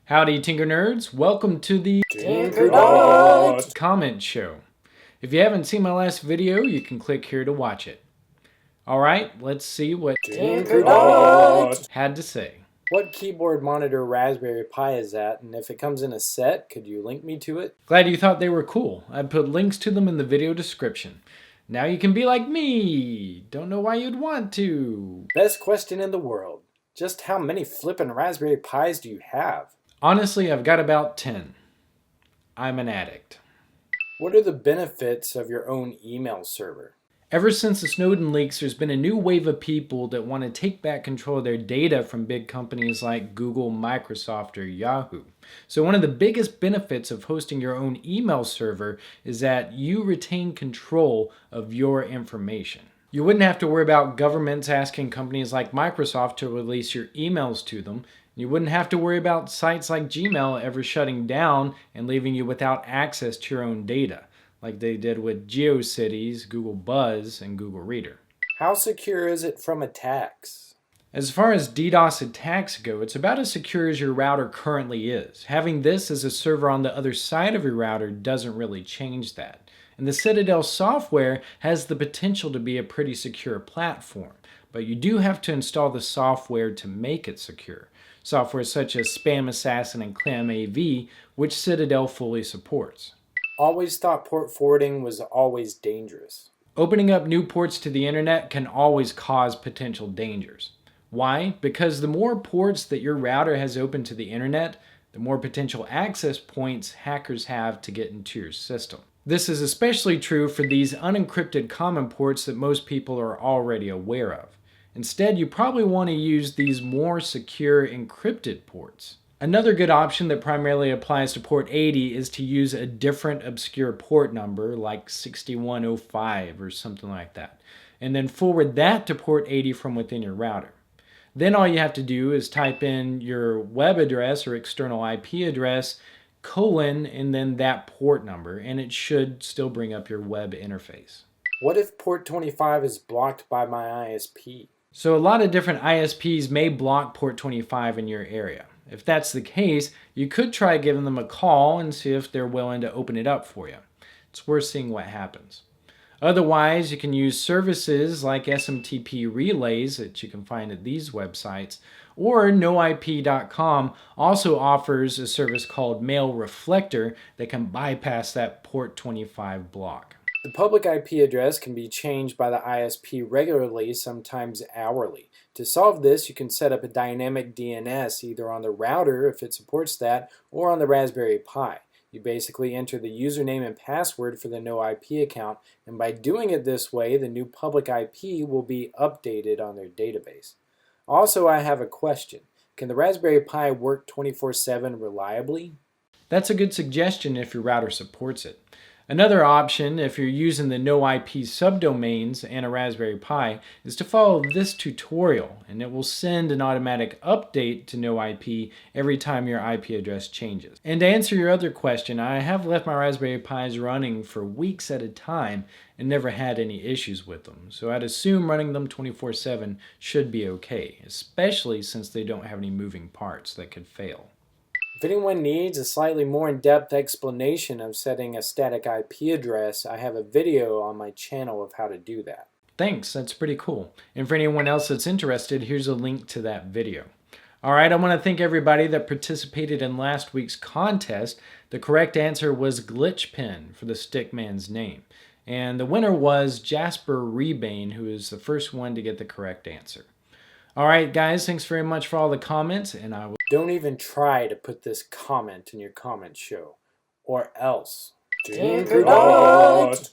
Howdy, Tinker Nerds. Welcome to the Tinkernut comment show. If you haven't seen my last video, you can click here to watch it. Alright, let's see what Tinkernut had to say. What keyboard monitor Raspberry Pi is that, and if it comes in a set, could you link me to it? Glad you thought they were cool. I put links to them in the video description. Now you can be like me. Don't know why you'd want to. Best question in the world. Just how many flippin' Raspberry Pis do you have? Honestly, I've got about 10. I'm an addict. What are the benefits of your own email server? Ever since the Snowden leaks, there's been a new wave of people that want to take back control of their data from big companies like Google, Microsoft, or Yahoo. So one of the biggest benefits of hosting your own email server is that you retain control of your information. You wouldn't have to worry about governments asking companies like Microsoft to release your emails to them. You wouldn't have to worry about sites like Gmail ever shutting down and leaving you without access to your own data, like they did with GeoCities, Google Buzz, and Google Reader. How secure is it from attacks? As far as DDoS attacks go, it's about as secure as your router currently is. Having this as a server on the other side of your router doesn't really change that. And the Citadel software has the potential to be a pretty secure platform, but you do have to install the software to make it secure. Software such as Spam Assassin and ClamAV, which Citadel fully supports. Always thought port forwarding was always dangerous. Opening up new ports to the internet can always cause potential dangers. Why? Because the more ports that your router has open to the internet, the more potential access points hackers have to get into your system. This is especially true for these unencrypted common ports that most people are already aware of. Instead, you probably want to use these more secure encrypted ports. Another good option that primarily applies to port 80 is to use a different obscure port number like 6105 or something like that, and then forward that to port 80 from within your router. Then all you have to do is type in your web address or external IP address, colon, and then that port number, and it should still bring up your web interface. What if port 25 is blocked by my ISP? So a lot of different ISPs may block port 25 in your area. If that's the case, you could try giving them a call and see if they're willing to open it up for you. It's worth seeing what happens. Otherwise, you can use services like SMTP Relays that you can find at these websites, or noip.com also offers a service called Mail Reflector that can bypass that port 25 block. The public IP address can be changed by the ISP regularly, sometimes hourly. To solve this, you can set up a dynamic DNS either on the router if it supports that, or on the Raspberry Pi. You basically enter the username and password for the NoIP account, and by doing it this way, the new public IP will be updated on their database. Also, I have a question. Can the Raspberry Pi work 24/7 reliably? That's a good suggestion if your router supports it. Another option, if you're using the NoIP subdomains and a Raspberry Pi, is to follow this tutorial, and it will send an automatic update to NoIP every time your IP address changes. And to answer your other question, I have left my Raspberry Pis running for weeks at a time and never had any issues with them, so I'd assume running them 24/7 should be okay, especially since they don't have any moving parts that could fail. If anyone needs a slightly more in-depth explanation of setting a static IP address, I have a video on my channel of how to do that. Thanks, that's pretty cool. And for anyone else that's interested, here's a link to that video. Alright, I want to thank everybody that participated in last week's contest. The correct answer was Glitchpin for the stickman's name. And the winner was Jasper Rebane, who is the first one to get the correct answer. Alright guys, thanks very much for all the comments, and I will... Don't even try to put this comment in your comment show, or else. Tinkernut!